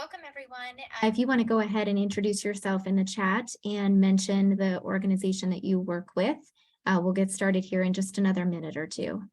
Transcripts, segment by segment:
Welcome, everyone. If you want to go ahead and introduce yourself in the chat and mention the organization that you work with, we'll get started here in just another minute or two.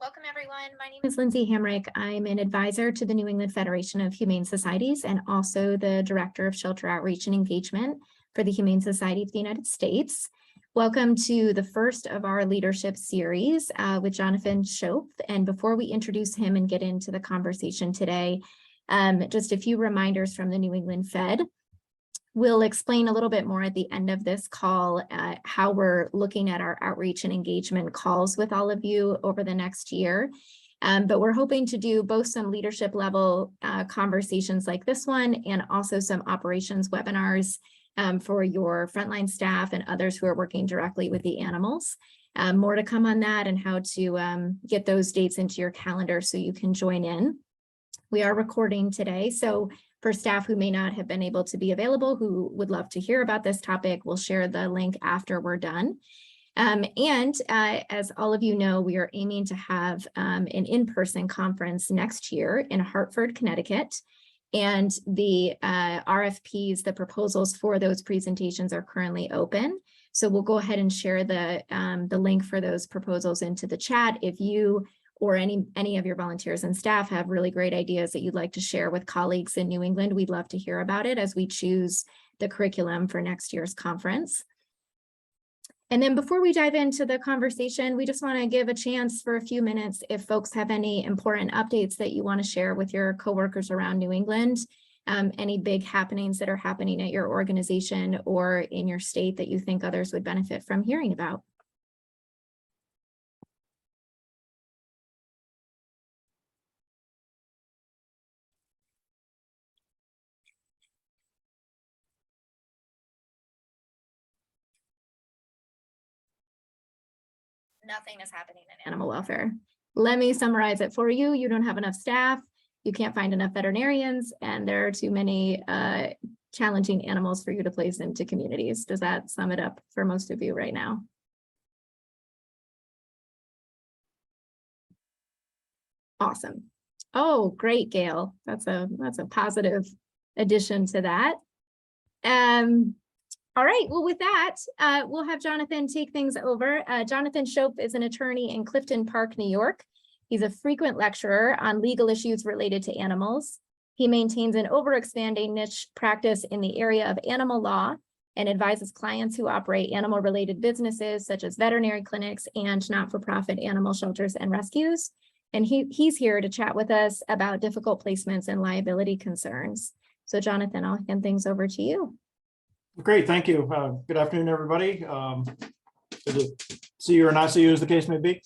Welcome, everyone. My name is Lindsay Hamrick. I'm an advisor to the New England Federation of Humane Societies and also the Director of Shelter Outreach and Engagement for the Humane Society of the United States. Welcome to the first of our leadership series with Jonathan Shope. And before we introduce him and get into the conversation today, just a few reminders from the New England Fed. We'll explain a little bit more at the end of this call how we're looking at our outreach and engagement calls with all of you over the next year. But we're hoping to do both some leadership level conversations like this one and also some operations webinars for your frontline staff and others who are working directly with the animals. More to come on that and how to get those dates into your calendar so you can join in. We are recording today, so for staff who may not have been able to be available, who would love to hear about this topic, we'll share the link after we're done. As all of you know, we are aiming to have an in-person conference next year in Hartford, Connecticut. And the RFPs, the proposals for those presentations are currently open. So we'll go ahead and share the link for those proposals into the chat. If you or any of your volunteers and staff have really great ideas that you'd like to share with colleagues in New England, we'd love to hear about it as we choose the curriculum for next year's conference. And then before we dive into the conversation, we just want to give a chance for a few minutes if folks have any important updates that you want to share with your coworkers around New England, any big happenings that are happening at your organization or in your state that you think others would benefit from hearing about. Nothing is happening in animal welfare. Let me summarize it for you. You don't have enough staff, you can't find enough veterinarians, and there are too many challenging animals for you to place into communities. Does that sum it up for most of you right now? Awesome. Oh, great, Gail. That's a positive addition to that. All right, well, with that, we'll have Jonathan take things over. Jonathan Shope is an attorney in Clifton Park, New York. He's a frequent lecturer on legal issues related to animals. He maintains an overexpanding niche practice in the area of animal law and advises clients who operate animal-related businesses such as veterinary clinics and not-for-profit animal shelters and rescues. And he's here to chat with us about difficult placements and liability concerns. So Jonathan, I'll hand things over to you. Great, thank you. Good afternoon, everybody. Good to see you or not see you, as the case may be.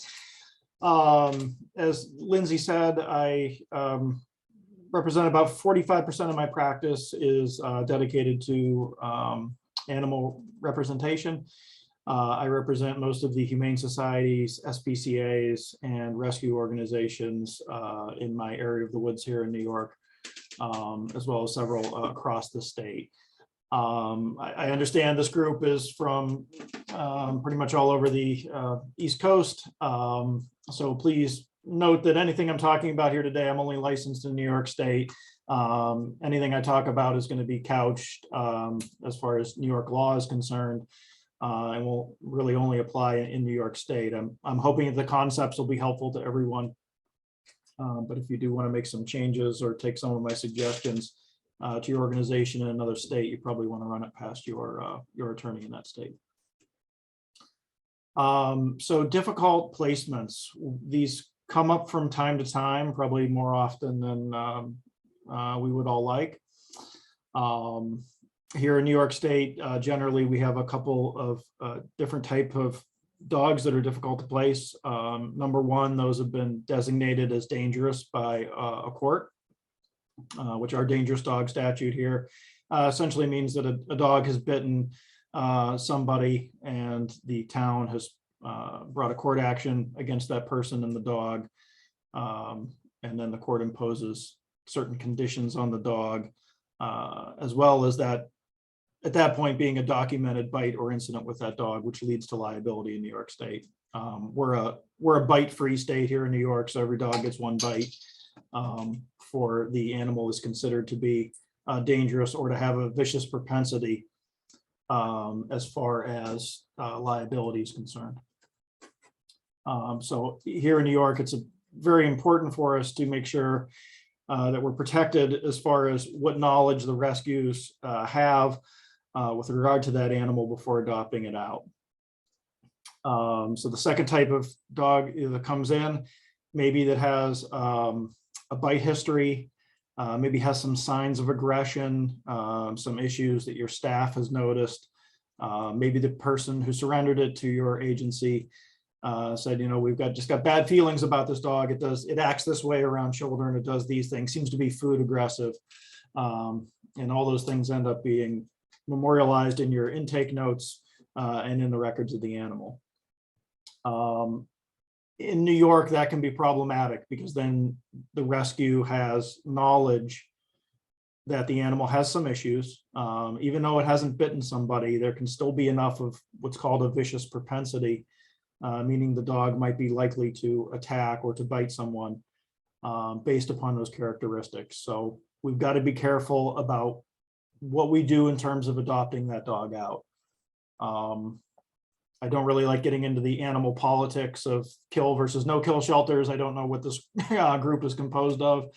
As Lindsay said, I represent about 45% of my practice is dedicated to animal representation. I represent most of the humane societies, SPCAs, and rescue organizations in my area of the woods here in New York, as well as several across the state. I understand this group is from pretty much all over the East Coast. So please note that anything I'm talking about here today, I'm only licensed in New York State. Anything I talk about is going to be couched as far as New York law is concerned, and will really only apply in New York State. I'm hoping that the concepts will be helpful to everyone. But if you do want to make some changes or take some of my suggestions to your organization in another state, you probably want to run it past your attorney in that state. So difficult placements. These come up from time to time, probably more often than we would all like. Here in New York State, generally we have a couple of different type of dogs that are difficult to place. Number one, those have been designated as dangerous by a court, which our dangerous dog statute here essentially means that a dog has bitten somebody and the town has brought a court action against that person and the dog. And then the court imposes certain conditions on the dog, as well as that at that point being a documented bite or incident with that dog, which leads to liability in New York State. We're a bite-free state here in New York, so every dog gets one bite for the animal is considered to be dangerous or to have a vicious propensity as far as liability is concerned. So here in New York, it's very important for us to make sure that we're protected as far as what knowledge the rescues have with regard to that animal before adopting it out. So the second type of dog that comes in, maybe that has a bite history, maybe has some signs of aggression, some issues that your staff has noticed. Maybe the person who surrendered it to your agency said, you know, we've just got bad feelings about this dog. It acts this way around children. It does these things, seems to be food aggressive. And all those things end up being memorialized in your intake notes and in the records of the animal. In New York, that can be problematic because then the rescue has knowledge that the animal has some issues. Even though it hasn't bitten somebody, there can still be enough of what's called a vicious propensity, meaning the dog might be likely to attack or to bite someone based upon those characteristics. So we've got to be careful about what we do in terms of adopting that dog out. I don't really like getting into the animal politics of kill versus no kill shelters. I don't know what this group is composed of.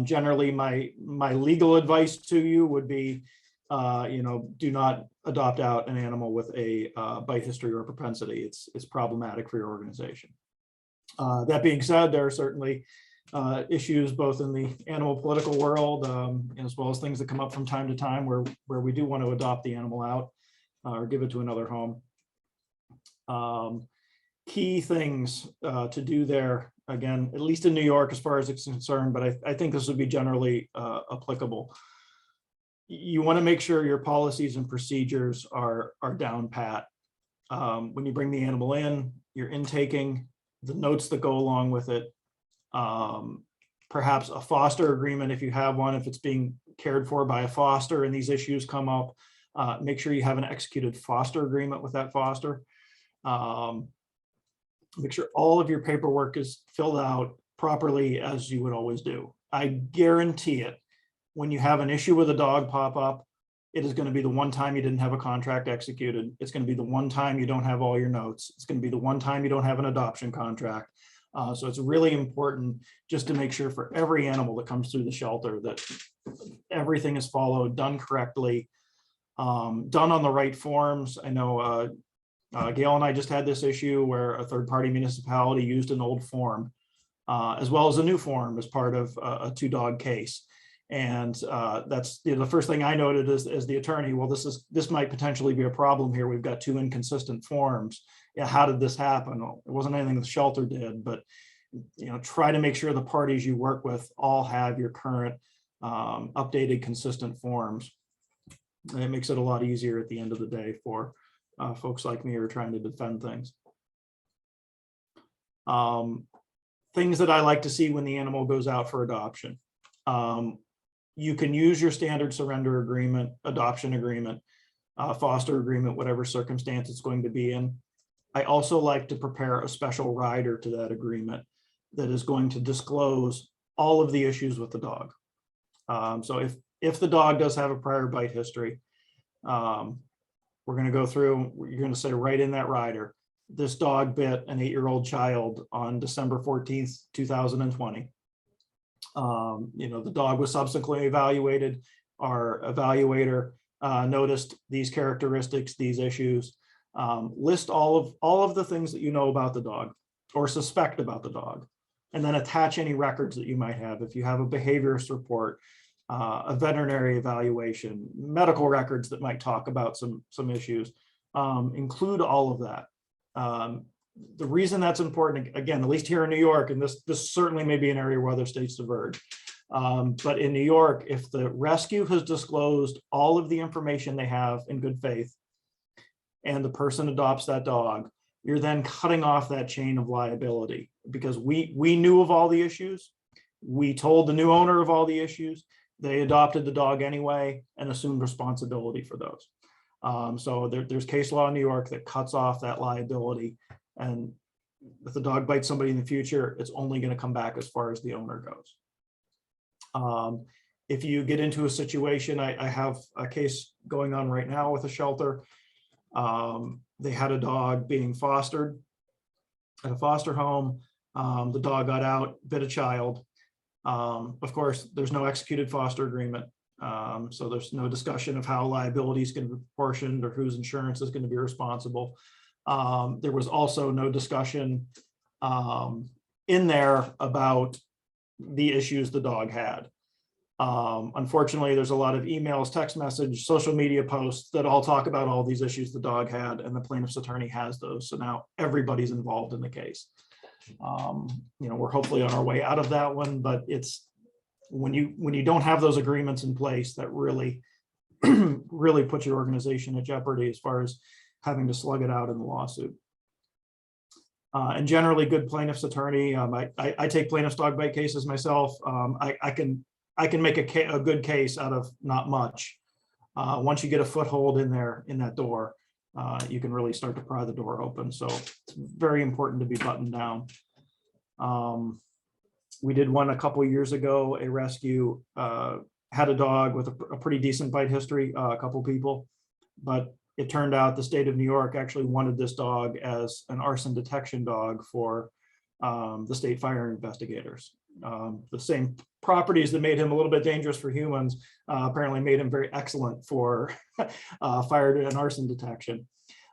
Generally, my legal advice to you would be, you know, do not adopt out an animal with a bite history or propensity. It's problematic for your organization. That being said, there are certainly issues both in the animal political world as well as things that come up from time to time where we do want to adopt the animal out or give it to another home. Key things to do there, again, at least in New York as far as it's concerned, but I think this would be generally applicable. You want to make sure your policies and procedures are down pat. When you bring the animal in, you're intaking the notes that go along with it, perhaps a foster agreement if you have one, if it's being cared for by a foster and these issues come up, make sure you have an executed foster agreement with that foster. Make sure all of your paperwork is filled out properly as you would always do. I guarantee it, when you have an issue with a dog pop up, it is going to be the one time you didn't have a contract executed. It's going to be the one time you don't have all your notes. It's going to be the one time you don't have an adoption contract. So it's really important just to make sure for every animal that comes through the shelter that everything is followed, done correctly, done on the right forms. I know Gail and I just had this issue where a third-party municipality used an old form as well as a new form as part of a two-dog case. And that's the first thing I noted as the attorney. Well, this might potentially be a problem here. We've got two inconsistent forms. Yeah, how did this happen? Well, it wasn't anything the shelter did, but try to make sure the parties you work with all have your current updated, consistent forms. And it makes it a lot easier at the end of the day for folks like me who are trying to defend things. Things that I like to see when the animal goes out for adoption. You can use your standard surrender agreement, adoption agreement, foster agreement, whatever circumstance it's going to be in. I also like to prepare a special rider to that agreement that is going to disclose all of the issues with the dog. So if the dog does have a prior bite history, we're going to go through, you're going to say right in that rider, this dog bit an 8-year-old child on December 14th, 2020. The dog was subsequently evaluated. Our evaluator noticed these characteristics, these issues. List all of the things that you know about the dog or suspect about the dog, and then attach any records that you might have. If you have a behaviorist report, a veterinary evaluation, medical records that might talk about some issues, include all of that. The reason that's important, again, at least here in New York, and this certainly may be an area where other states diverge, but in New York, if the rescue has disclosed all of the information they have in good faith, and the person adopts that dog, you're then cutting off that chain of liability, because we knew of all the issues. We told the new owner of all the issues. They adopted the dog anyway and assumed responsibility for those. So there's case law in New York that cuts off that liability. And if the dog bites somebody in the future, it's only going to come back as far as the owner goes. If you get into a situation, I have a case going on right now with a shelter. They had a dog being fostered at a foster home. The dog got out, bit a child. Of course, there's no executed foster agreement. So there's no discussion of how liability is going to be proportioned or whose insurance is going to be responsible. There was also no discussion in there about the issues the dog had. Unfortunately, there's a lot of emails, text message, social media posts that all talk about all these issues the dog had, and the plaintiff's attorney has those. So now everybody's involved in the case. We're hopefully on our way out of that one, but it's when you don't have those agreements in place, that really really puts your organization at jeopardy as far as having to slug it out in the lawsuit. And generally, good plaintiff's attorney. I take plaintiff's dog bite cases myself. I can make a good case out of not much. Once you get a foothold in there, in that door, you can really start to pry the door open. So it's very important to be buttoned down. We did one a couple of years ago. A rescue had a dog with a pretty decent bite history, a couple people, but it turned out the state of New York actually wanted this dog as an arson detection dog for the state fire investigators. The same properties that made him a little bit dangerous for humans apparently made him very excellent for fire and arson detection.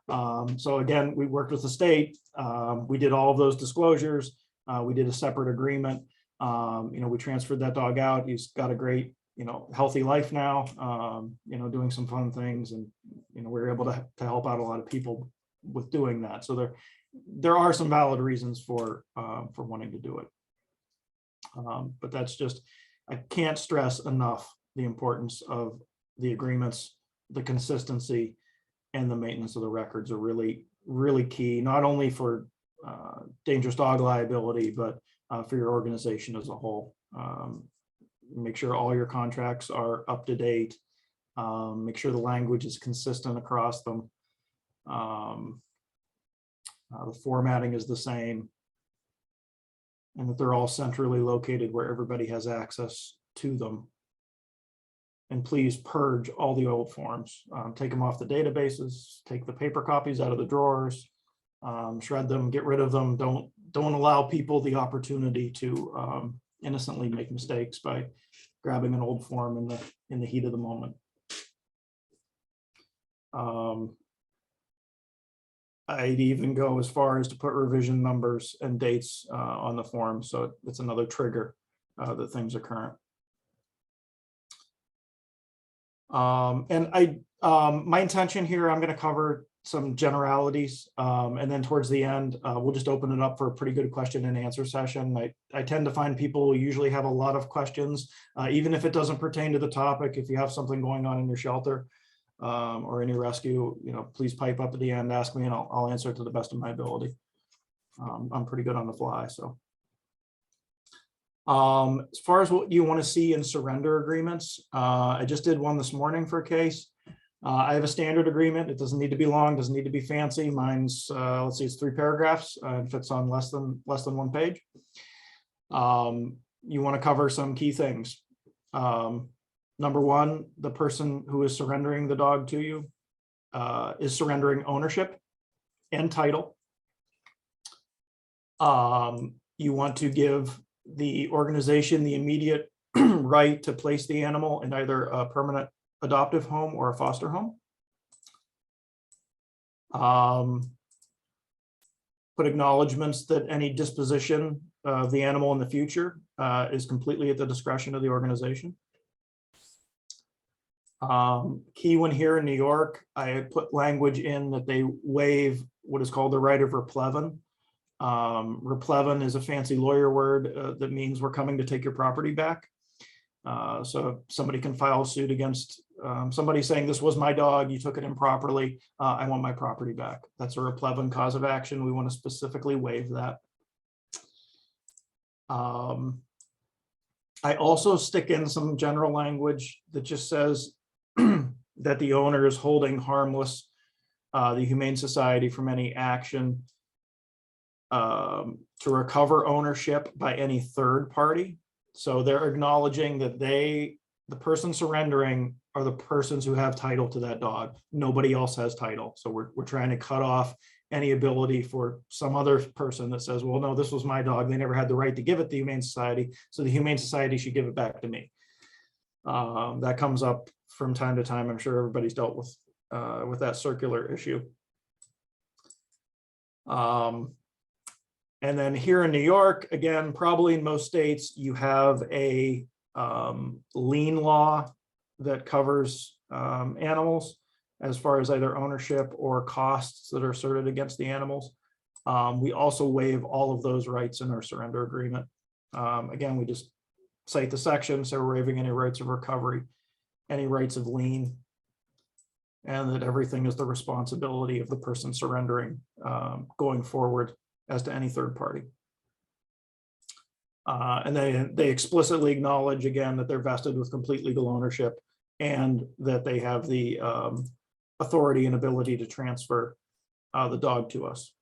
So again, we worked with the state. We did all of those disclosures. We did a separate agreement. We transferred that dog out. He's got a great, healthy life now, doing some fun things. And, we were able to help out a lot of people with doing that. So there are some valid reasons for wanting to do it. But that's just, I can't stress enough the importance of the agreements, the consistency, and the maintenance of the records are really, really key, not only for dangerous dog liability, but for your organization as a whole. Make sure all your contracts are up to date. Make sure the language is consistent across them. The formatting is the same, and that they're all centrally located where everybody has access to them. And please purge all the old forms. Take them off the databases, take the paper copies out of the drawers, shred them, get rid of them. Don't allow people the opportunity to innocently make mistakes by grabbing an old form in the heat of the moment. I'd even go as far as to put revision numbers and dates on the form, so it's another trigger that things are current. My intention here, I'm going to cover some generalities, and then towards the end, we'll just open it up for a pretty good question and answer session. I tend to find people usually have a lot of questions, even if it doesn't pertain to the topic. If you have something going on in your shelter or in your rescue, please pipe up at the end, ask me, and I'll answer it to the best of my ability. I'm pretty good on the fly, so. As far as what you want to see in surrender agreements, I just did one this morning for a case. I have a standard agreement. It doesn't need to be long, doesn't need to be fancy. Mine's, let's see, it's 3 paragraphs and fits on less than 1 page. You want to cover some key things. Number 1, the person who is surrendering the dog to you is surrendering ownership and title. You want to give the organization the immediate right to place the animal in either a permanent adoptive home or a foster home. Put acknowledgements that any disposition of the animal in the future is completely at the discretion of the organization. Key one here in New York, I put language in that they waive what is called the right of replevin. Replevin is a fancy lawyer word that means we're coming to take your property back. So somebody can file a suit against somebody saying this was my dog, you took it improperly, I want my property back. That's a replevin cause of action. We want to specifically waive that. I also stick in some general language that just says that the owner is holding harmless the Humane Society from any action to recover ownership by any third party. So they're acknowledging that the person surrendering are the persons who have title to that dog. Nobody else has title. So we're trying to cut off any ability for some other person that says, well, no, this was my dog. They never had the right to give it to the Humane Society. So the Humane Society should give it back to me. That comes up from time to time. I'm sure everybody's dealt with that circular issue. And then here in New York, again, probably in most states, you have a lien law that covers animals as far as either ownership or costs that are asserted against the animals. We also waive all of those rights in our surrender agreement. Again, we just cite the section, so we're waiving any rights of recovery, any rights of lien, and that everything is the responsibility of the person surrendering going forward as to any third party. And they explicitly acknowledge again that they're vested with complete legal ownership and that they have the authority and ability to transfer the dog to us.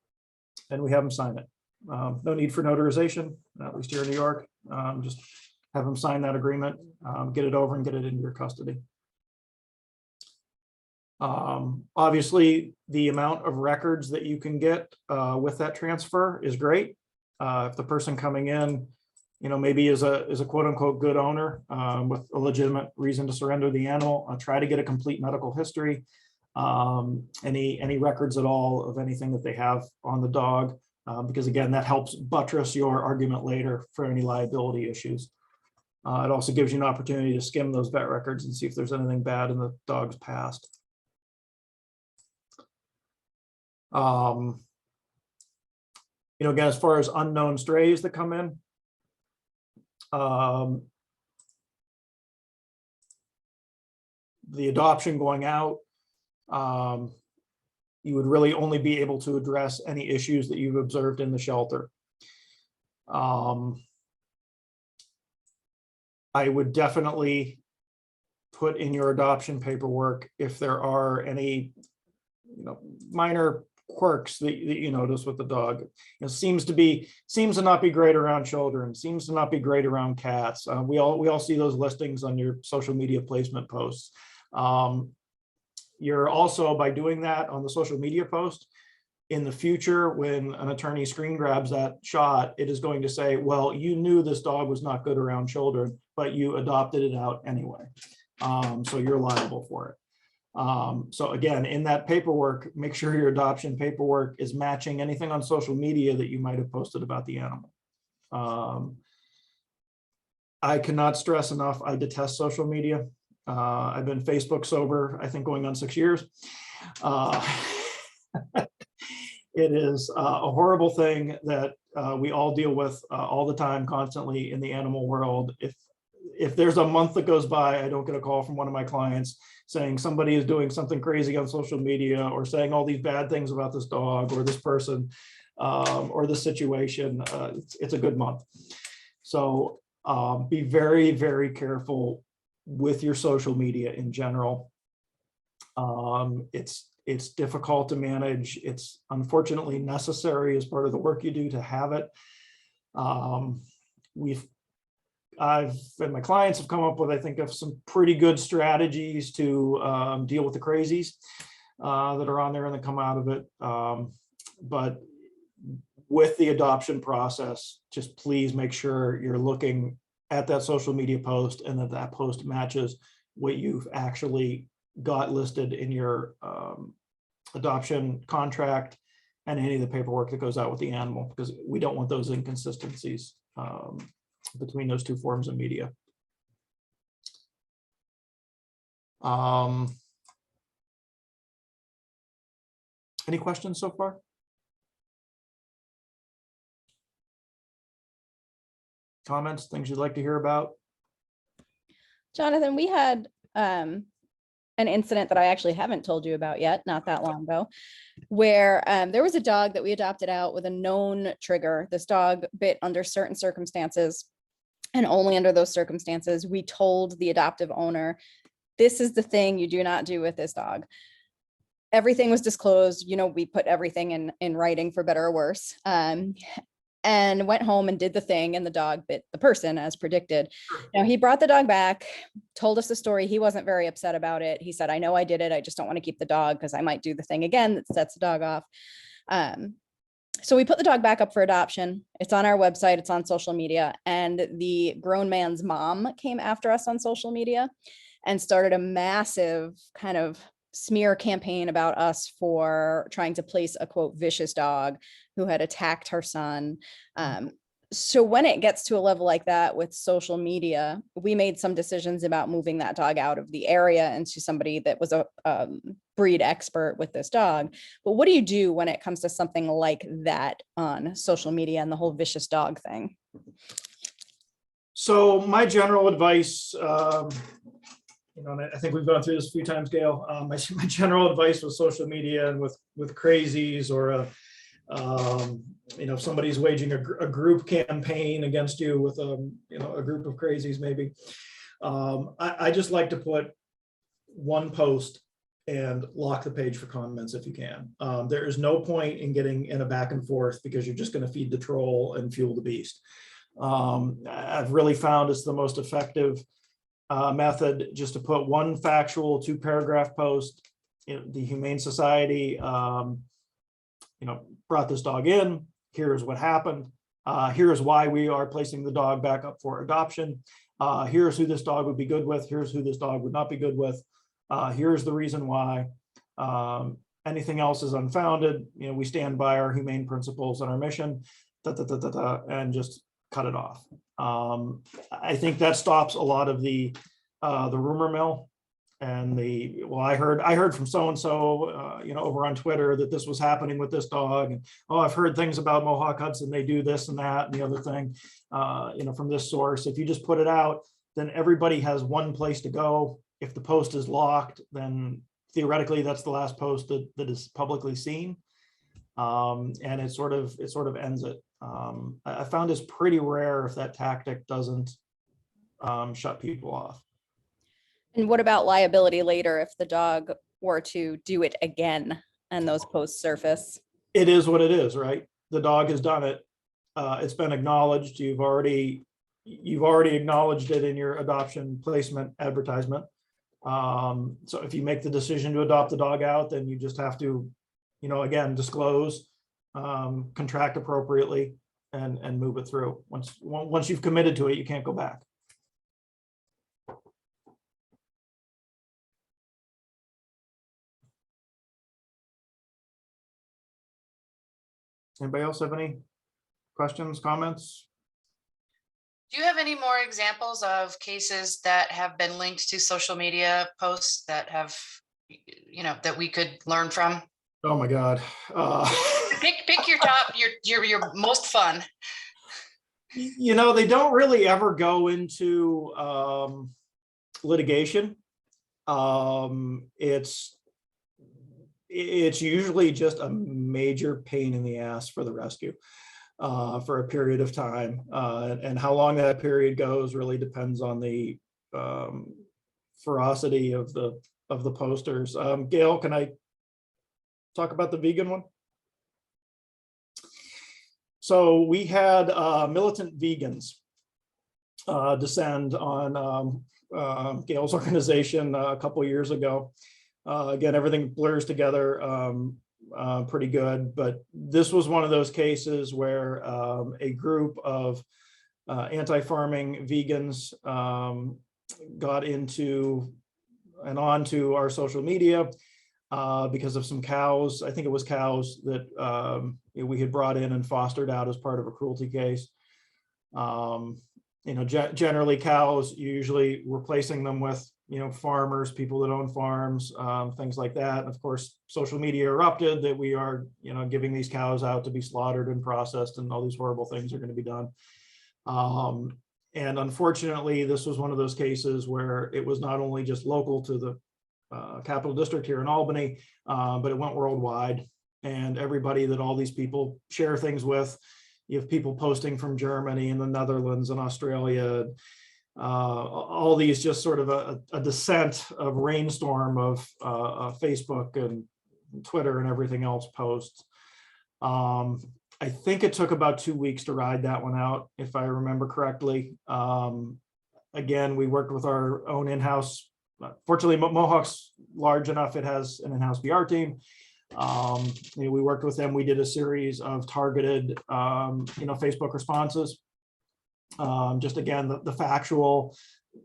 And we have them sign it. No need for notarization, at least here in New York. Just have them sign that agreement, get it over and get it into your custody. Obviously, the amount of records that you can get with that transfer is great. If the person coming in, maybe is a quote unquote good owner with a legitimate reason to surrender the animal, try to get a complete medical history, any records at all of anything that they have on the dog, because again, that helps buttress your argument later for any liability issues. It also gives you an opportunity to skim those vet records and see if there's anything bad in the dog's past. Again, as far as unknown strays that come in, the adoption going out, you would really only be able to address any issues that you've observed in the shelter. I would definitely put in your adoption paperwork if there are any minor quirks that you notice with the dog. Seems to not be great around children, seems to not be great around cats. We all see those listings on your social media placement posts. You're also, by doing that on the social media post, in the future, when an attorney screen grabs that shot, it is going to say, well, you knew this dog was not good around children, but you adopted it out anyway. So you're liable for it. So again, in that paperwork, make sure your adoption paperwork is matching anything on social media that you might have posted about the animal. I cannot stress enough, I detest social media. I've been Facebook sober, I think going on 6 years. It is a horrible thing that we all deal with all the time, constantly in the animal world. If there's a month that goes by, I don't get a call from one of my clients saying somebody is doing something crazy on social media or saying all these bad things about this dog or this person or this situation. It's a good month. So be very, very careful with your social media in general. It's difficult to manage. It's unfortunately necessary as part of the work you do to have it. I've and my clients have come up with, I think, of some pretty good strategies to deal with the crazies that are on there and that come out of it. But with the adoption process, just please make sure you're looking at that social media post and that post matches what you've actually got listed in your adoption contract and any of the paperwork that goes out with the animal, because we don't want those inconsistencies between those two forms of media. Any questions so far? Comments, things you'd like to hear about? Jonathan, we had an incident that I actually haven't told you about yet, not that long ago, where there was a dog that we adopted out with a known trigger. This dog bit under certain circumstances, and only under those circumstances, we told the adoptive owner, this is the thing you do not do with this dog. Everything was disclosed. You know, we put everything in writing, for better or worse. And went home and did the thing, and the dog bit the person as predicted. Now, he brought the dog back, told us the story. He wasn't very upset about it. He said, I know I did it. I just don't want to keep the dog because I might do the thing again that sets the dog off. So we put the dog back up for adoption. It's on our website. It's on social media. And the grown man's mom came after us on social media and started a massive kind of smear campaign about us for trying to place a, quote, vicious dog who had attacked her son. So when it gets to a level like that with social media, we made some decisions about moving that dog out of the area into somebody that was a breed expert with this dog. But what do you do when it comes to something like that on social media and the whole vicious dog thing? So my general advice, and I think we've gone through this a few times, Gail. My general advice with social media and with crazies, or if somebody's waging a group campaign against you with a group of crazies, maybe. I just like to put one post and lock the page for comments if you can. There is no point in getting in a back and forth, because you're just going to feed the troll and fuel the beast. I've really found it's the most effective method just to put one factual 2-paragraph post. The Humane Society brought this dog in. Here's what happened. Here's why we are placing the dog back up for adoption. Here's who this dog would be good with. Here's who this dog would not be good with. Here's the reason why. Anything else is unfounded. We stand by our humane principles and our mission, and just cut it off. I think that stops a lot of the rumor mill and I heard from so-and-so, over on Twitter that this was happening with this dog. And, oh, I've heard things about Mohawk Hudson. They do this and that and the other thing, from this source. If you just put it out, then everybody has one place to go. If the post is locked, then theoretically that's the last post that is publicly seen. And it sort of ends it. I found it's pretty rare if that tactic doesn't shut people off. And what about liability later if the dog were to do it again and those posts surface? It is what it is, right? The dog has done it. It's been acknowledged. You've already acknowledged it in your adoption placement advertisement. So if you make the decision to adopt the dog out, then you just have to, again, disclose, contract appropriately, and move it through. Once you've committed to it, you can't go back. Anybody else have any questions, comments? Do you have any more examples of cases that have been linked to social media posts that have, that we could learn from? Oh my God. Pick your top, your most fun. They don't really ever go into litigation. It's usually just a major pain in the ass for the rescue for a period of time. And how long that period goes really depends on the ferocity of the posters. Gail, can I talk about the vegan one? So we had militant vegans descend on Gail's organization a couple of years ago. Again, everything blurs together pretty good, but this was one of those cases where a group of anti-farming vegans got into and onto our social media, because of some cows. I think it was cows that we had brought in and fostered out as part of a cruelty case. Generally cows, usually replacing them with, farmers, people that own farms, things like that. And of course, social media erupted that we are, giving these cows out to be slaughtered and processed, and all these horrible things are going to be done. And unfortunately, this was one of those cases where it was not only just local to the Capital District here in Albany, but it went worldwide. And everybody that all these people share things with, you have people posting from Germany and the Netherlands and Australia, all these just sort of a descent of rainstorm of Facebook and Twitter and everything else posts. I think it took about 2 weeks to ride that one out, if I remember correctly. Again, we worked with our own in-house. Fortunately, Mohawk's large enough; it has an in-house PR team. We worked with them. We did a series of targeted, Facebook responses. Just again, the factual.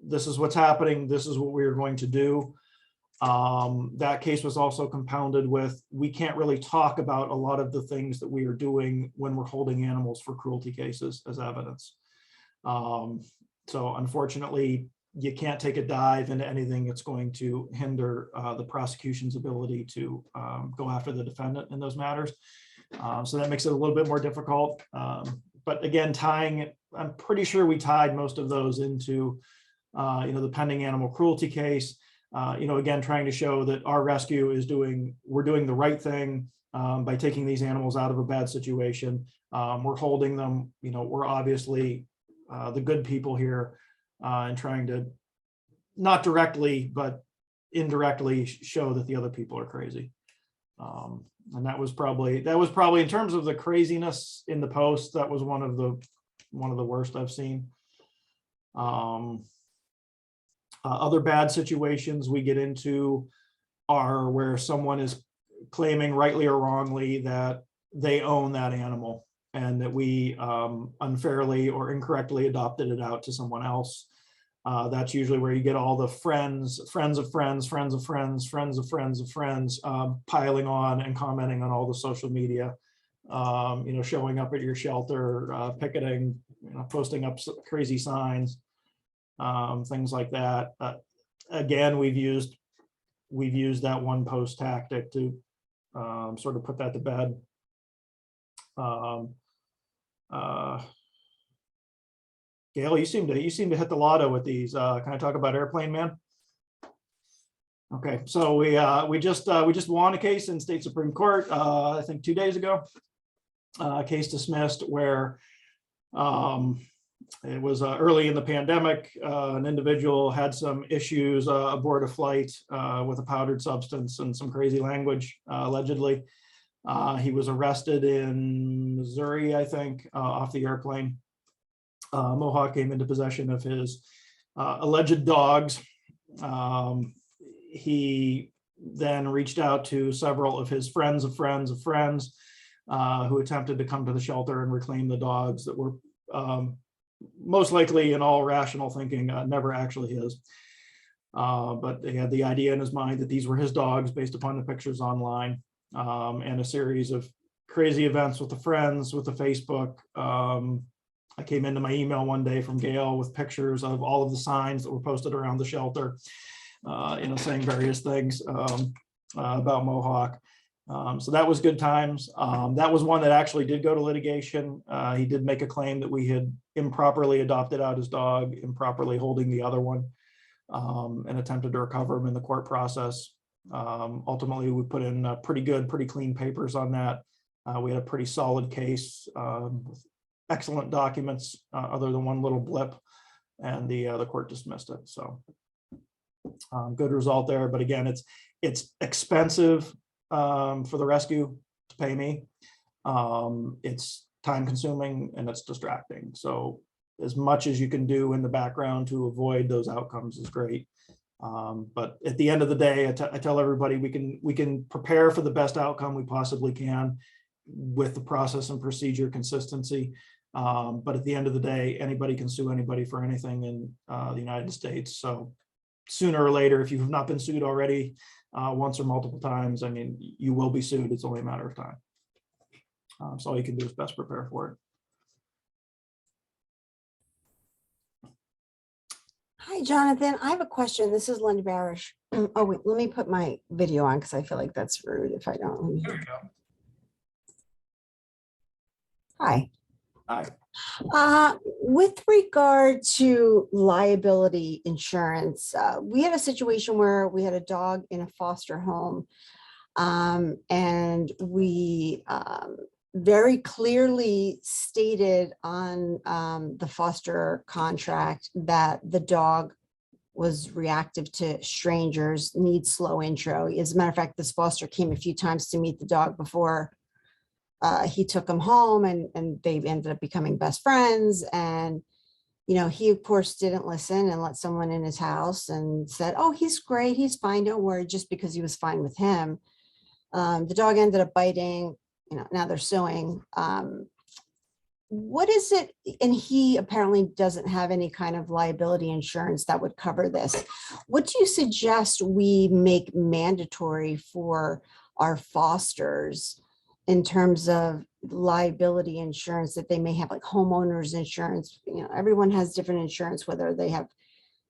This is what's happening. This is what we are going to do. That case was also compounded with, we can't really talk about a lot of the things that we are doing when we're holding animals for cruelty cases as evidence. So unfortunately, you can't take a dive into anything that's going to hinder the prosecution's ability to go after the defendant in those matters. So that makes it a little bit more difficult. But again, tying it, I'm pretty sure we tied most of those into the pending animal cruelty case. Again, trying to show that our rescue is we're doing the right thing by taking these animals out of a bad situation. We're holding them, we're obviously the good people here, and trying to not directly, but indirectly show that the other people are crazy. And that was probably in terms of the craziness in the post, that was one of the worst I've seen. Other bad situations we get into are where someone is claiming, rightly or wrongly, that they own that animal and that we unfairly or incorrectly adopted it out to someone else. That's usually where you get all the friends of friends of friends, friends of friends, friends of friends of friends piling on and commenting on all the social media, showing up at your shelter, picketing, posting up crazy signs. Things like that. Again, we've used that one post tactic to sort of put that to bed. Gail, you seem to hit the lotto with these. Can I talk about Airplane Man? Okay, so we just won a case in state Supreme Court. I think 2 days ago. A case dismissed where. It was early in the pandemic. An individual had some issues aboard a flight with a powdered substance and some crazy language, allegedly. He was arrested in Missouri, I think, off the airplane. Mohawk came into possession of his alleged dogs. He then reached out to several of his friends of friends of friends who attempted to come to the shelter and reclaim the dogs that were most likely, in all rational thinking, never actually his. But he had the idea in his mind that these were his dogs based upon the pictures online, and a series of crazy events with the friends, with the Facebook. I came into my email one day from Gail with pictures of all of the signs that were posted around the shelter, saying various things about Mohawk. So that was good times. That was one that actually did go to litigation. He did make a claim that we had improperly adopted out his dog, improperly holding the other one, and attempted to recover him in the court process. Ultimately, we put in pretty clean papers on that. We had a pretty solid case with excellent documents, other than one little blip, and the court dismissed it. So good result there. But again, it's expensive for the rescue to pay me. It's time consuming and it's distracting. So as much as you can do in the background to avoid those outcomes is great. But at the end of the day, I tell everybody we can prepare for the best outcome we possibly can with the process and procedure consistency. But at the end of the day, anybody can sue anybody for anything in the United States. So sooner or later, if you have not been sued already, once or multiple times, I mean, you will be sued. It's only a matter of time. So all you can do is best prepare for it. Hi, Jonathan. I have a question. This is Linda Barish. Oh, wait, let me put my video on because I feel like that's rude if I don't. Let me- There you go. Hi. Hi. With regard to liability insurance, we had a situation where we had a dog in a foster home. And we very clearly stated on the foster contract that the dog was reactive to strangers, needs slow intro. As a matter of fact, this foster came a few times to meet the dog before he took him home, and they ended up becoming best friends. And you know, he of course didn't listen and let someone in his house and said, oh, he's great, he's fine, don't worry, just because he was fine with him. The dog ended up biting, you know, now they're suing. What is it? And he apparently doesn't have any kind of liability insurance that would cover this. What do you suggest we make mandatory for our fosters in terms of liability insurance that they may have, like homeowners insurance? You know, everyone has different insurance, whether they have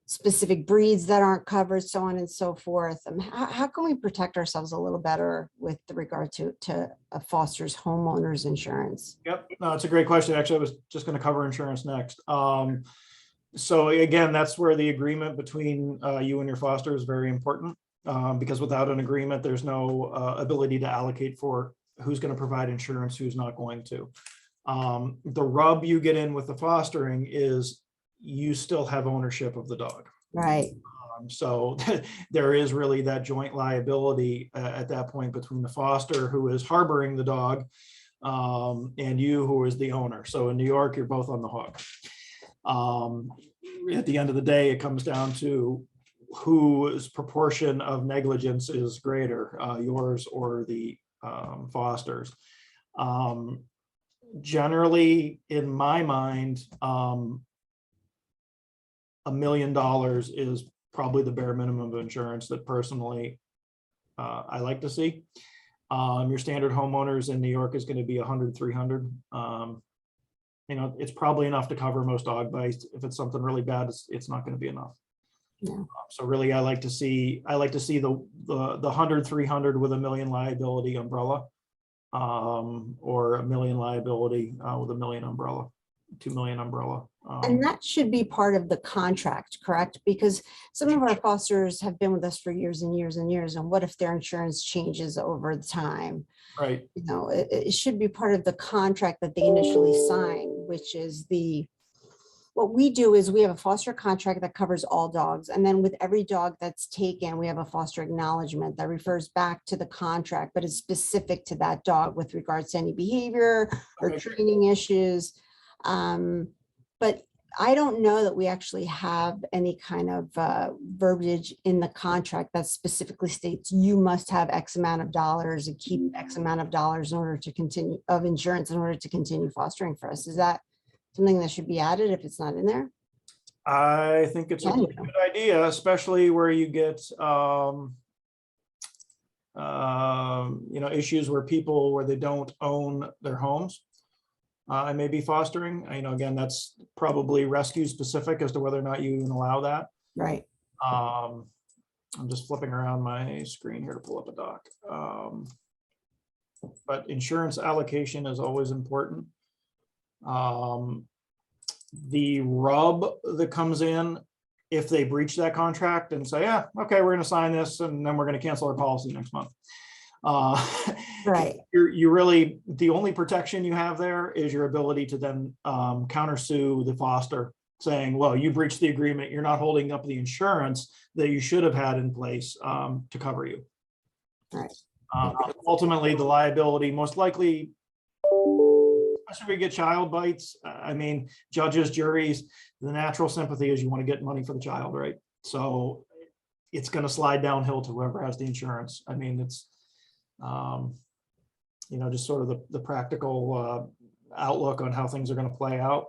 specific breeds that aren't covered, so on and so forth. How can we protect ourselves a little better with regard to a foster's homeowner's insurance? Yep, no, it's a great question. Actually, I was just going to cover insurance next. So again, that's where the agreement between you and your foster is very important, because without an agreement, there's no ability to allocate for who's going to provide insurance, who's not going to. The rub you get in with the fostering is you still have ownership of the dog. Right. So there is really that joint liability at that point between the foster who is harboring the dog and you who is the owner. So in New York, you're both on the hook. At the end of the day, it comes down to whose proportion of negligence is greater, yours or the foster's. Generally, in my mind, $1 million is probably the bare minimum of insurance that personally I like to see. Your standard homeowners in New York is going to be 100, 300. You know, it's probably enough to cover most dog bites. If it's something really bad, it's not going to be enough. Yeah. So really, I like to see the 100, 300 with $1 million liability umbrella, or $1 million liability with $1 million umbrella, $2 million umbrella. And that should be part of the contract, correct? Because some of our fosters have been with us for years and years and years. And what if their insurance changes over the time? Right. You know, it should be part of the contract that they initially sign, which is what we do is we have a foster contract that covers all dogs. And then with every dog that's taken, we have a foster acknowledgement that refers back to the contract, but is specific to that dog with regards to any behavior or Okay. training issues. But I don't know that we actually have any kind of verbiage in the contract that specifically states you must have X amount of dollars and keep X amount of dollars in order to continue of insurance in order to continue fostering for us. Is that something that should be added if it's not in there? I think it's a Can really you? good idea, especially where you get you know, issues where they don't own their homes. I may be fostering, you know, again, that's probably rescue specific as to whether or not you even allow that. Right. I'm just flipping around my screen here to pull up a doc. But insurance allocation is always important. The rub that comes in if they breach that contract and say, yeah, okay, we're going to sign this and then we're going to cancel our policy next month. Right. You really, the only protection you have there is your ability to then countersue the foster, saying, well, you breached the agreement, you're not holding up the insurance that you should have had in place to cover you. Right. Ultimately, the liability most likely, especially if you get child bites, I mean, judges, juries, the natural sympathy is you want to get money for the child, right? So it's going to slide downhill to whoever has the insurance. I mean, it's you know, just sort of the practical outlook on how things are going to play out.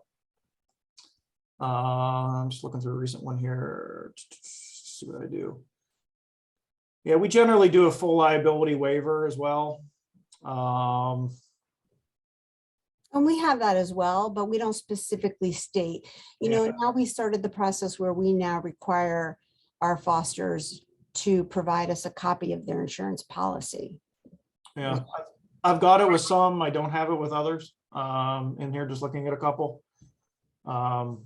I'm just looking through a recent one here. see what I do. Yeah, we generally do a full liability waiver as well. And we have that as well, but we don't specifically state, Yeah. now we started the process where we now require our fosters to provide us a copy of their insurance policy. Yeah, I've got it with some, I don't have it with others, in here, just looking at a couple. The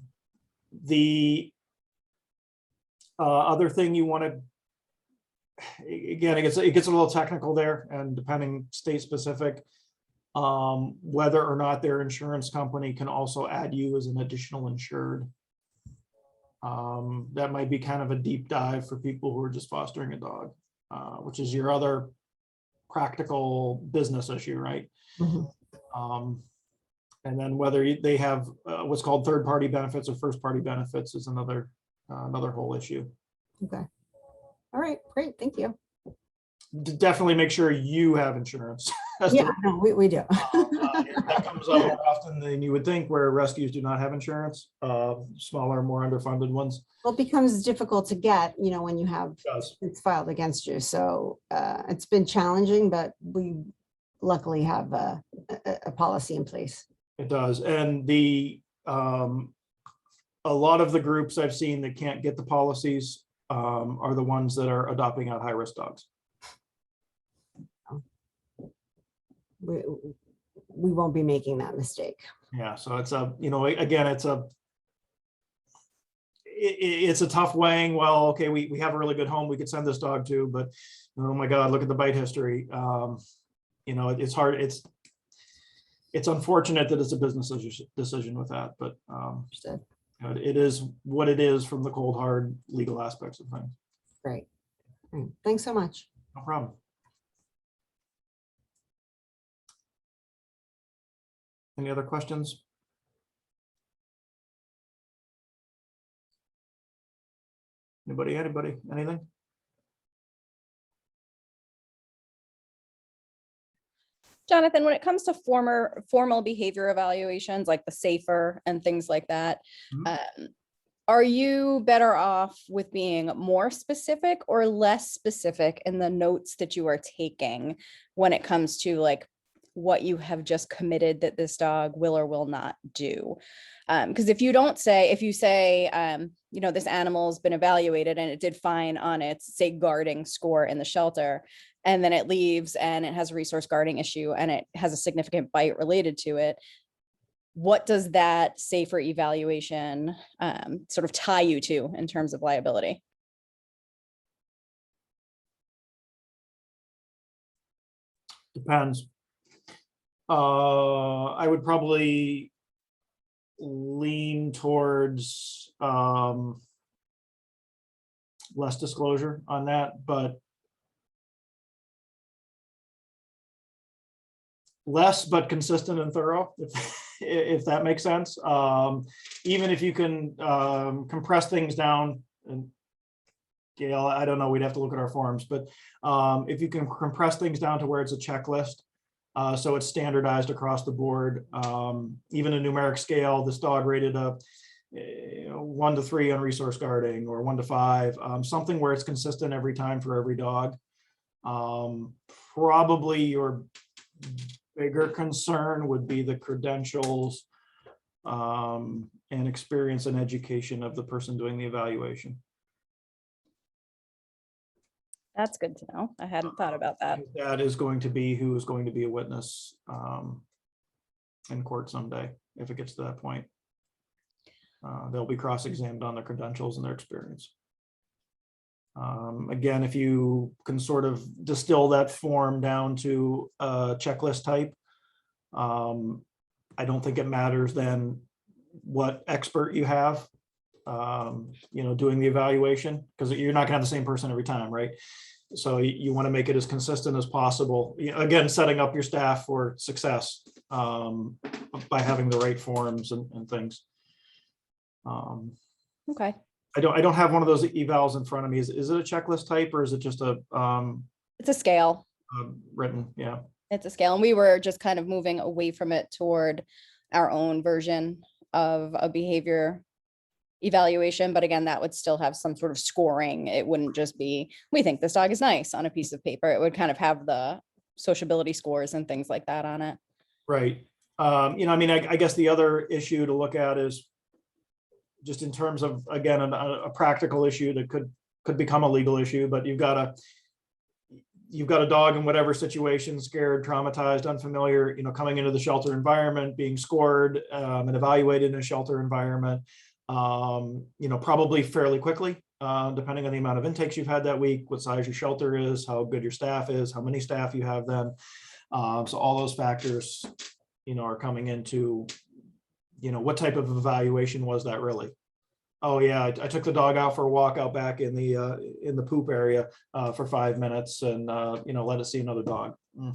other thing you want to, again, it gets a little technical there, and depending state specific, whether or not their insurance company can also add you as an additional insured. That might be kind of a deep dive for people who are just fostering a dog, which is your other practical business issue, right? Mhm. And then whether they have what's called third-party benefits or first-party benefits is another whole issue. Okay. All right, great, thank you. Definitely make sure you have insurance. Yeah, no, we do. That comes up more often than you would think, where rescues do not have insurance, smaller, more underfunded ones. Well, it becomes difficult to get, when you have, It does. it's filed against you. So it's been challenging, but we luckily have a policy in place. It does. And a lot of the groups I've seen that can't get the policies are the ones that are adopting out high-risk dogs. We won't be making that mistake. Yeah, so it's again, it's a tough weighing. Well, okay, we have a really good home we could send this dog to, but oh my God, look at the bite history. It's hard. It's unfortunate that it's a business decision with that, but Understood. it is what it is from the cold hard legal aspects of things. Great. All right, thanks so much. No problem. Any other questions? Anybody, anything? Jonathan, when it comes to formal behavior evaluations, like the SAFER and things like that, are you better off with being more specific or less specific in the notes that you are taking when it comes to like what you have just committed that this dog will or will not do? Because if you say, this animal's been evaluated and it did fine on its, say, guarding score in the shelter, and then it leaves and it has a resource guarding issue and it has a significant bite related to it, what does that SAFER evaluation sort of tie you to in terms of liability? Depends. I would probably lean towards less disclosure on that, but less but consistent and thorough, if that makes sense. Even if you can compress things down, and Gail, I don't know, we'd have to look at our forms, but if you can compress things down to where it's a checklist, so it's standardized across the board, even a numeric scale, this dog rated a 1 to 3 on resource guarding, or 1 to 5, something where it's consistent every time for every dog. Probably your bigger concern would be the credentials and experience and education of the person doing the evaluation. That's good to know. I hadn't thought about that. That is going to be who is going to be a witness in court someday, if it gets to that point. They'll be cross-examined on their credentials and their experience. Again, if you can sort of distill that form down to a checklist type, I don't think it matters then what expert you have, doing the evaluation, because you're not gonna have the same person every time, right? So you want to make it as consistent as possible. Again, setting up your staff for success by having the right forms and things. Okay. I don't have one of those evals in front of me. Is it a checklist type, or is it just a It's a scale. written? Yeah. It's a scale. And we were just kind of moving away from it toward our own version of a behavior evaluation, but again, that would still have some sort of scoring. It wouldn't just be, we think this dog is nice on a piece of paper. It would kind of have the sociability scores and things like that on it. Right. You know, I mean, I guess the other issue to look at is just in terms of, again, a practical issue that could become a legal issue, but you've got a dog in whatever situation, scared, traumatized, unfamiliar, you know, coming into the shelter environment, being scored and evaluated in a shelter environment, you know, probably fairly quickly, depending on the amount of intakes you've had that week, what size your shelter is, how good your staff is, how many staff you have then. So all those factors, you know, are coming into, you know, what type of evaluation was that really? Oh yeah, I took the dog out for a walk out back in the poop area for 5 minutes and you know, let it see another dog. You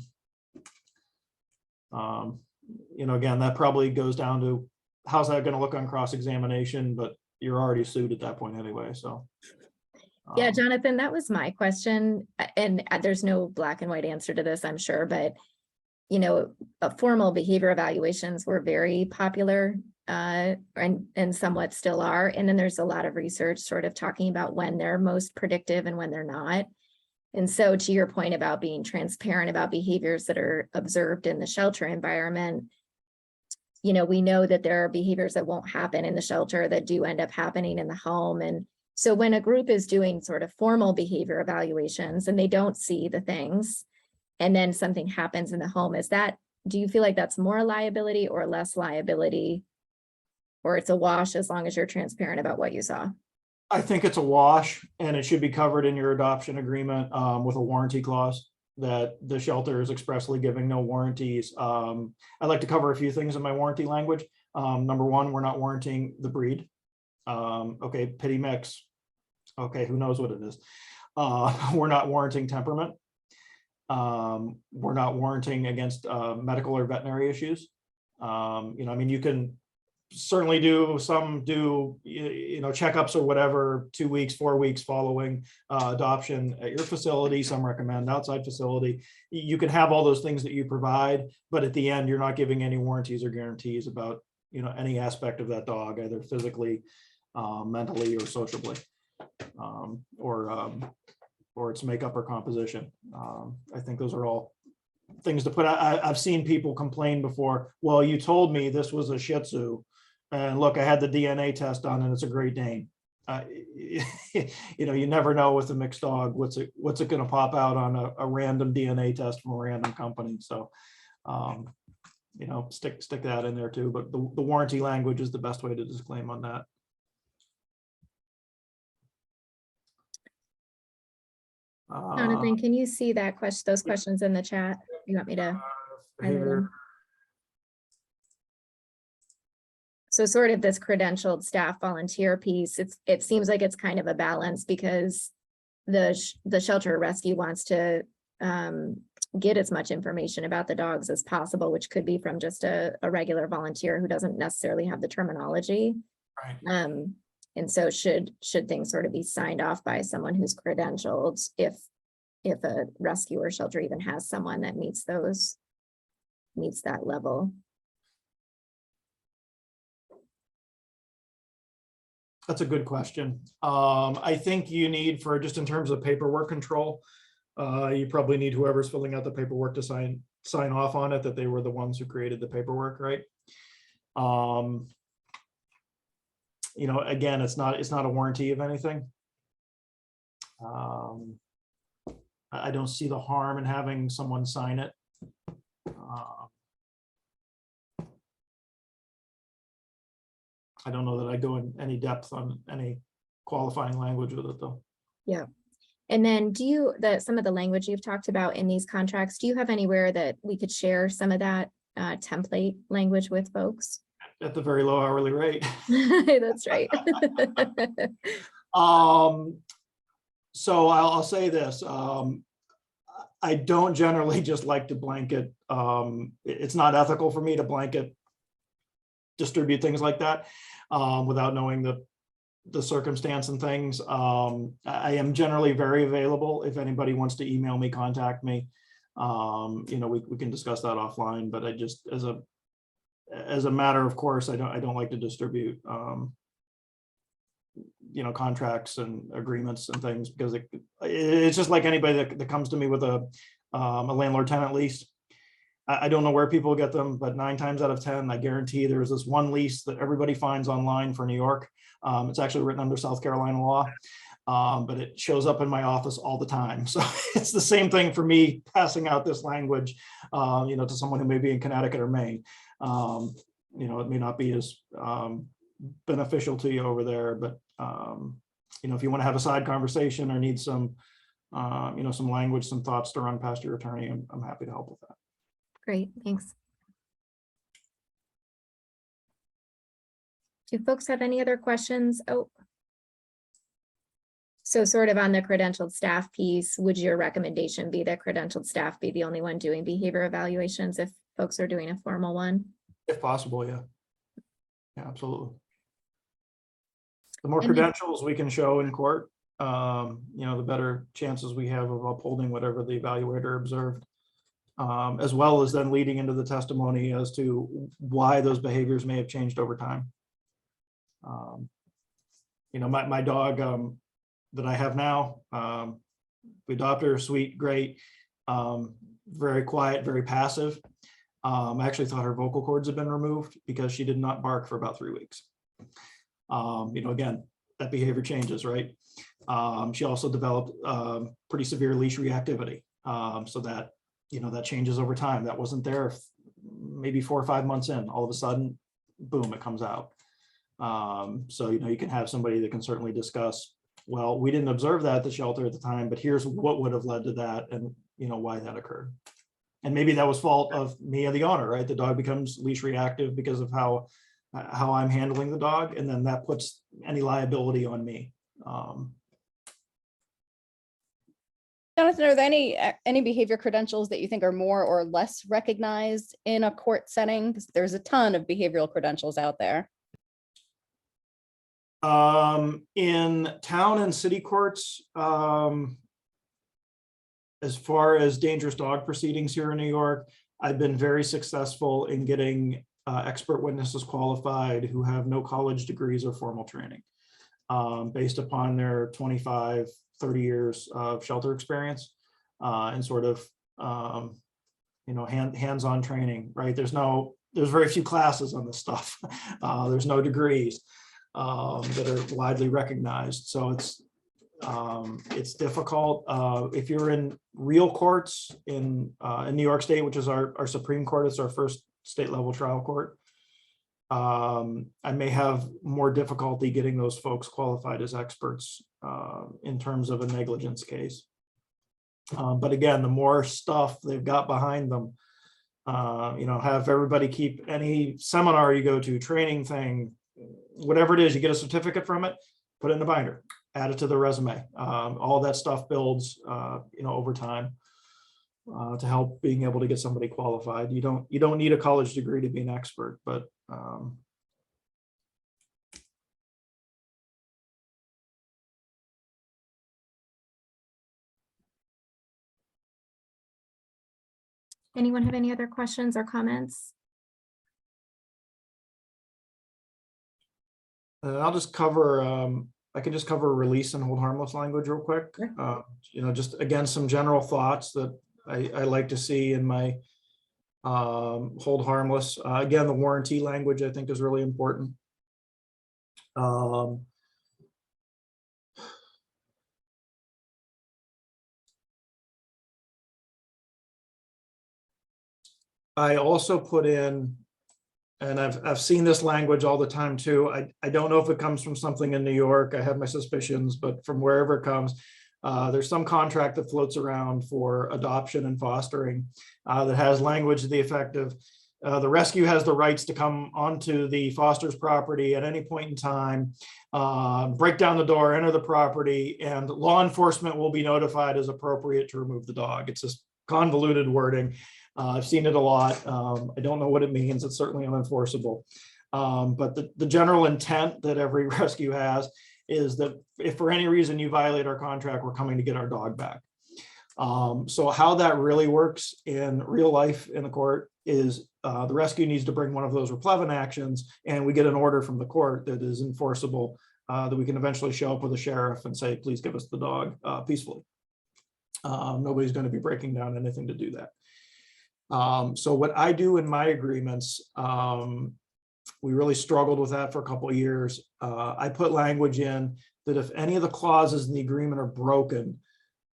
know, again, that probably goes down to how's that going to look on cross-examination, but you're already sued at that point anyway, so. Yeah, Jonathan, that was my question. And there's no black and white answer to this, I'm sure, but you know, formal behavior evaluations were very popular and somewhat still are. And then there's a lot of research sort of talking about when they're most predictive and when they're not. And so to your point about being transparent about behaviors that are observed in the shelter environment, you know, we know that there are behaviors that won't happen in the shelter that do end up happening in the home. And so when a group is doing sort of formal behavior evaluations and they don't see the things, and then something happens in the home, do you feel like that's more liability or less liability? Or it's a wash as long as you're transparent about what you saw? I think it's a wash and it should be covered in your adoption agreement with a warranty clause that the shelter is expressly giving no warranties. I'd like to cover a few things in my warranty language. Number one, we're not warranting the breed. Okay, pity mix. Okay, who knows what it is? We're not warranting temperament. We're not warranting against medical or veterinary issues. You know, I mean, you can certainly do you know, checkups or whatever 2 weeks, 4 weeks following adoption at your facility. Some recommend outside facility. You can have all those things that you provide, but at the end, you're not giving any warranties or guarantees about, you know, any aspect of that dog, either physically, mentally, or sociably, or its makeup or composition. I think those are all things to put out. I've seen people complain before, well, you told me this was a Shih Tzu, and look, I had the DNA test done and it's a Great Dane. You know, you never know with a mixed dog, what's it going to pop out on a random DNA test from a random company. So, you know, stick that in there too, but the warranty language is the best way to disclaim on that. Jonathan, can you see those questions in the chat? You want me to highlight them? So sort of this credentialed staff volunteer piece, it seems like it's kind of a balance because the shelter rescue wants to get as much information about the dogs as possible, which could be from just a regular volunteer who doesn't necessarily have the terminology. Right. And so should things sort of be signed off by someone who's credentialed if a rescue or shelter even has someone that meets that level? That's a good question. I think you need, for just in terms of paperwork control, you probably need whoever's filling out the paperwork to sign off on it, that they were the ones who created the paperwork, right? You know, again, it's not a warranty of anything. I don't see the harm in having someone sign it. I don't know that I go in any depth on any qualifying language with it though. Yeah. And then some of the language you've talked about in these contracts, do you have anywhere that we could share some of that template language with folks? At the very low hourly rate. That's right. So I'll say this. I don't generally just like to blanket. It's not ethical for me to blanket distribute things like that without knowing the circumstance and things. I am generally very available. If anybody wants to email me, contact me. You know, we can discuss that offline, but I just, as a matter of course, I don't like to distribute contracts and agreements and things, because it's just like anybody that comes to me with a landlord tenant lease. I don't know where people get them, but 9 times out of 10, I guarantee there's this one lease that everybody finds online for New York. It's actually written under South Carolina law, but it shows up in my office all the time. So it's the same thing for me passing out this language, to someone who may be in Connecticut or Maine. It may not be as beneficial to you over there, but if you want to have a side conversation or need some, some language, some thoughts to run past your attorney, I'm happy to help with that. Great, thanks. Do folks have any other questions? Oh. So sort of on the credentialed staff piece, would your recommendation be that credentialed staff be the only one doing behavior evaluations if folks are doing a formal one? If possible, yeah. Yeah, absolutely. The more And then- credentials we can show in court, the better chances we have of upholding whatever the evaluator observed, as well as then leading into the testimony as to why those behaviors may have changed over time. My dog that I have now, we adopted her, sweet, great, very quiet, very passive. I actually thought her vocal cords had been removed because she did not bark for about 3 weeks. Again, that behavior changes, right? She also developed pretty severe leash reactivity. So that, that changes over time. That wasn't there maybe 4 or 5 months in. All of a sudden, boom, it comes out. So, you can have somebody that can certainly discuss, well, we didn't observe that at the shelter at the time, but here's what would have led to that and, why that occurred. And maybe that was fault of me or the owner, right? The dog becomes leash reactive because of how I'm handling the dog. And then that puts any liability on me. Jonathan, are there any behavior credentials that you think are more or less recognized in a court setting? Because there's a ton of behavioral credentials out there. In town and city courts, as far as dangerous dog proceedings here in New York, I've been very successful in getting expert witnesses qualified who have no college degrees or formal training, based upon their 25, 30 years of shelter experience, and sort of, hands-on training, right? There's very few classes on this stuff. There's no degrees that are widely recognized. So it's difficult. If you're in real courts in New York State, which is our Supreme Court, it's our first state level trial court, I may have more difficulty getting those folks qualified as experts in terms of a negligence case. But again, the more stuff they've got behind them, have everybody keep any seminar you go to, training thing, whatever it is, you get a certificate from it, put it in a binder, add it to the resume. All that stuff builds, over time to help being able to get somebody qualified. You don't need a college degree to be an expert, but anyone have any other questions or comments? I'll just cover, I can just cover release and hold harmless language real quick. Sure. Just again, some general thoughts that I like to see in my hold harmless. Again, the warranty language I think is really important. I also put in, and I've seen this language all the time too. I don't know if it comes from something in New York. I have my suspicions, but from wherever it comes, there's some contract that floats around for adoption and fostering that has language to the effect of the rescue has the rights to come onto the foster's property at any point in time, break down the door, enter the property, and law enforcement will be notified as appropriate to remove the dog. It's this convoluted wording. I've seen it a lot. I don't know what it means. It's certainly unenforceable. But the general intent that every rescue has is that if for any reason you violate our contract, we're coming to get our dog back. So how that really works in real life in the court is the rescue needs to bring one of those replevant actions, and we get an order from the court that is enforceable that we can eventually show up with a sheriff and say, please give us the dog peacefully. Nobody's going to be breaking down anything to do that. So what I do in my agreements, we really struggled with that for a couple of years. I put language in that if any of the clauses in the agreement are broken,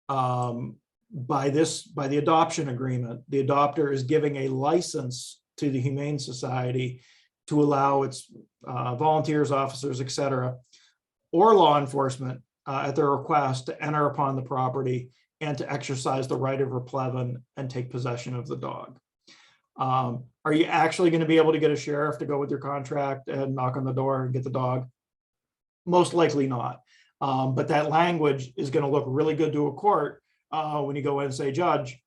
by the adoption agreement, the adopter is giving a license to the Humane Society to allow its volunteers, officers, et cetera, or law enforcement at their request to enter upon the property and to exercise the right of replevin and take possession of the dog. Are you actually going to be able to get a sheriff to go with your contract and knock on the door and get the dog? Most likely not. But that language is going to look really good to a court when you go in and say, Judge,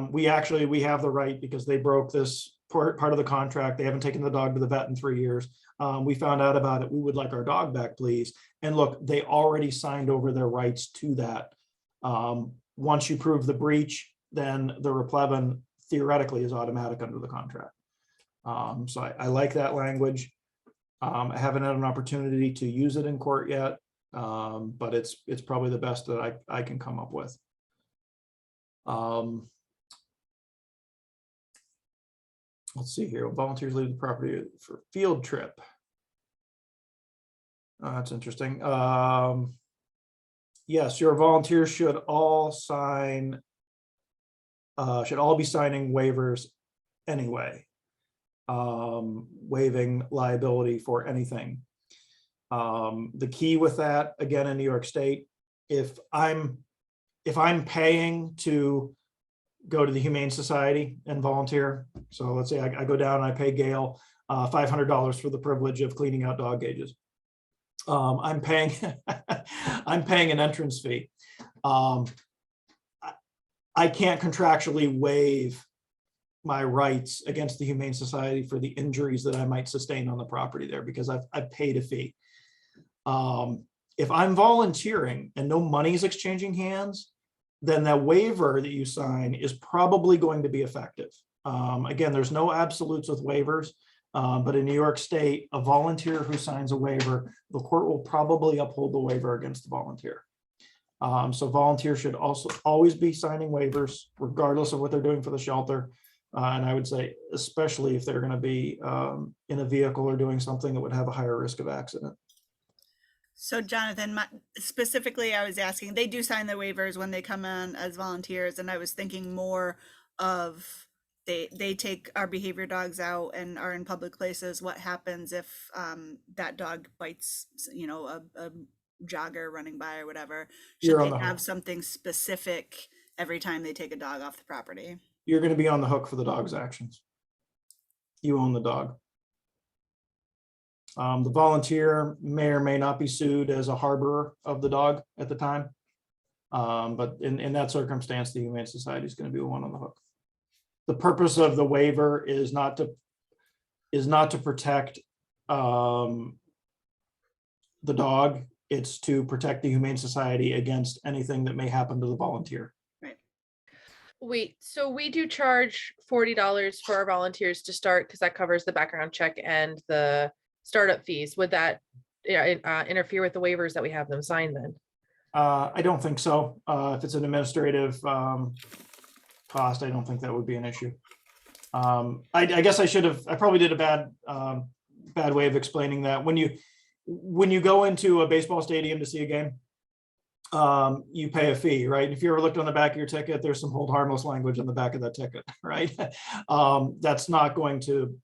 we have the right because they broke this part of the contract. They haven't taken the dog to the vet in 3 years. We found out about it. We would like our dog back, please. And look, they already signed over their rights to that. Once you prove the breach, then the replevin theoretically is automatic under the contract. So I like that language. I haven't had an opportunity to use it in court yet, but it's probably the best that I can come up with. Let's see here. Volunteers leave the property for field trip. That's interesting. Yes, your volunteers should all be signing waivers anyway, waiving liability for anything. The key with that, again, in New York State, if I'm paying to go to the Humane Society and volunteer, so let's say I go down and I pay Gail $500 for the privilege of cleaning out dog cages. I'm paying I'm paying an entrance fee. I can't contractually waive my rights against the Humane Society for the injuries that I might sustain on the property there because I've paid a fee. If I'm volunteering and no money is exchanging hands, then that waiver that you sign is probably going to be effective. Again, there's no absolutes with waivers, but in New York State, a volunteer who signs a waiver, the court will probably uphold the waiver against the volunteer. So volunteers should also always be signing waivers, regardless of what they're doing for the shelter. And I would say, especially if they're going to be in a vehicle or doing something that would have a higher risk of accident. So Jonathan, specifically, I was asking, they do sign the waivers when they come in as volunteers, and I was thinking more of they take our behavior dogs out and are in public places. What happens if that dog bites, a jogger running by or whatever? Should they have something specific every time they take a dog off the property? You're going to be on the hook for the dog's actions. You own the dog. The volunteer may or may not be sued as a harborer of the dog at the time. But in that circumstance, the Humane Society is going to be the one on the hook. The purpose of the waiver is not to protect the dog. It's to protect the Humane Society against anything that may happen to the volunteer. Wait, so we do charge $40 for our volunteers to start because that covers the background check and the startup fees. Would that interfere with the waivers that we have them sign then? I don't think so. If it's an administrative cost, I don't think that would be an issue. I guess I probably did a bad way of explaining that. When you go into a baseball stadium to see a game, you pay a fee, right? If you ever looked on the back of your ticket, there's some hold harmless language on the back of that ticket, right? That's not going to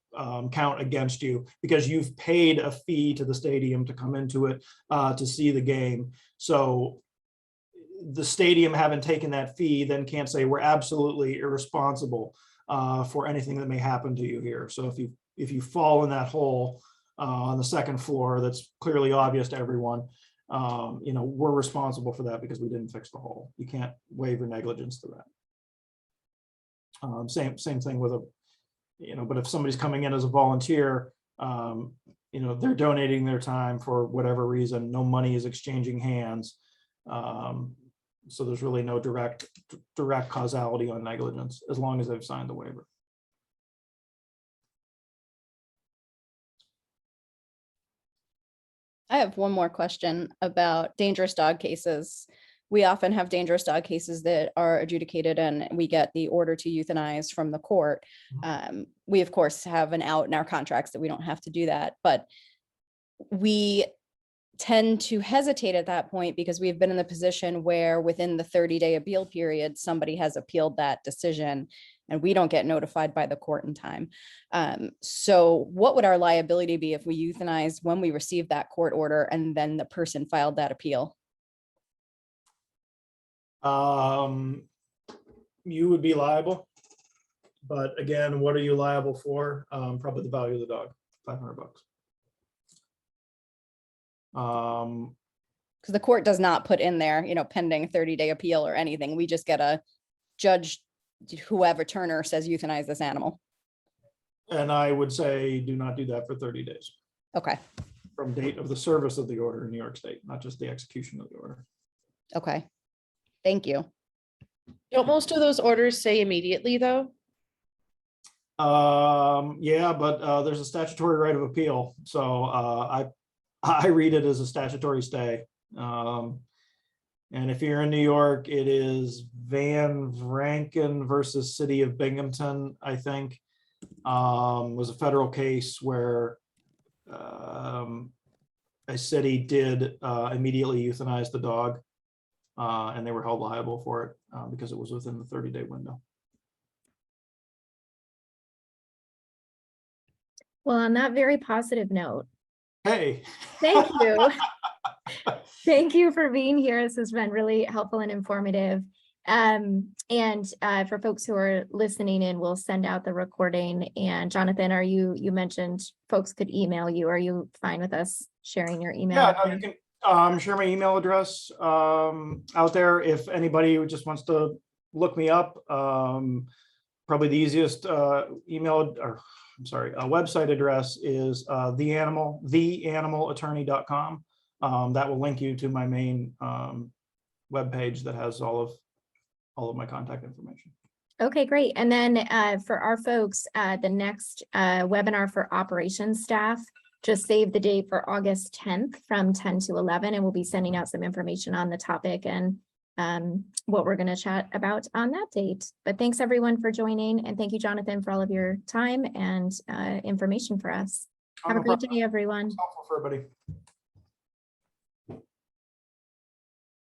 count against you because you've paid a fee to the stadium to come into it to see the game. So the stadium, having taken that fee, then can't say we're absolutely irresponsible for anything that may happen to you here. So if you fall in that hole on the second floor, that's clearly obvious to everyone. We're responsible for that because we didn't fix the hole. You can't waiver negligence to that. Same thing with but if somebody's coming in as a volunteer, they're donating their time for whatever reason, no money is exchanging hands. So there's really no direct causality on negligence as long as they've signed the waiver. I have one more question about dangerous dog cases. We often have dangerous dog cases that are adjudicated and we get the order to euthanize from the court. We of course have an out in our contracts that we don't have to do that, but we tend to hesitate at that point because we've been in the position where within the 30-day appeal period, somebody has appealed that decision and we don't get notified by the court in time. So what would our liability be if we euthanized when we received that court order and then the person filed that appeal? You would be liable. But again, what are you liable for? Probably the value of the dog, $500. Because the court does not put in there, you know, pending 30-day appeal or anything. We just get a judge, whoever Turner says euthanize this animal. And I would say do not do that for 30 days Okay, from date of the service of the order in New York State, not just the execution of the order. okay. Thank you. Don't most of those orders say immediately though? Yeah, but there's a statutory right of appeal. So I read it as a statutory stay. And if you're in New York, it is Van Vranken versus City of Binghamton, I think. Was a federal case where a city did immediately euthanize the dog, and they were held liable for it because it was within the 30-day window. Well, on that very positive note, Hey. thank you. Thank you for being here. This has been really helpful and informative. And for folks who are listening in, we'll send out the recording. And Jonathan, you mentioned folks could email you. Are you fine with us sharing your email? Yeah, no, you can share my email address out there. If anybody who just wants to look me up, probably the easiest website address is theanimalattorney.com. That will link you to my main webpage that has all of my contact information. Okay, great. And then for our folks, the next webinar for operations staff, just save the date for August 10th from 10 to 11, and we'll be sending out some information on the topic and what we're going to chat about on that date. But thanks everyone for joining, and thank you, Jonathan, for all of your time and information for us. Have a great day, everyone. It's helpful for everybody.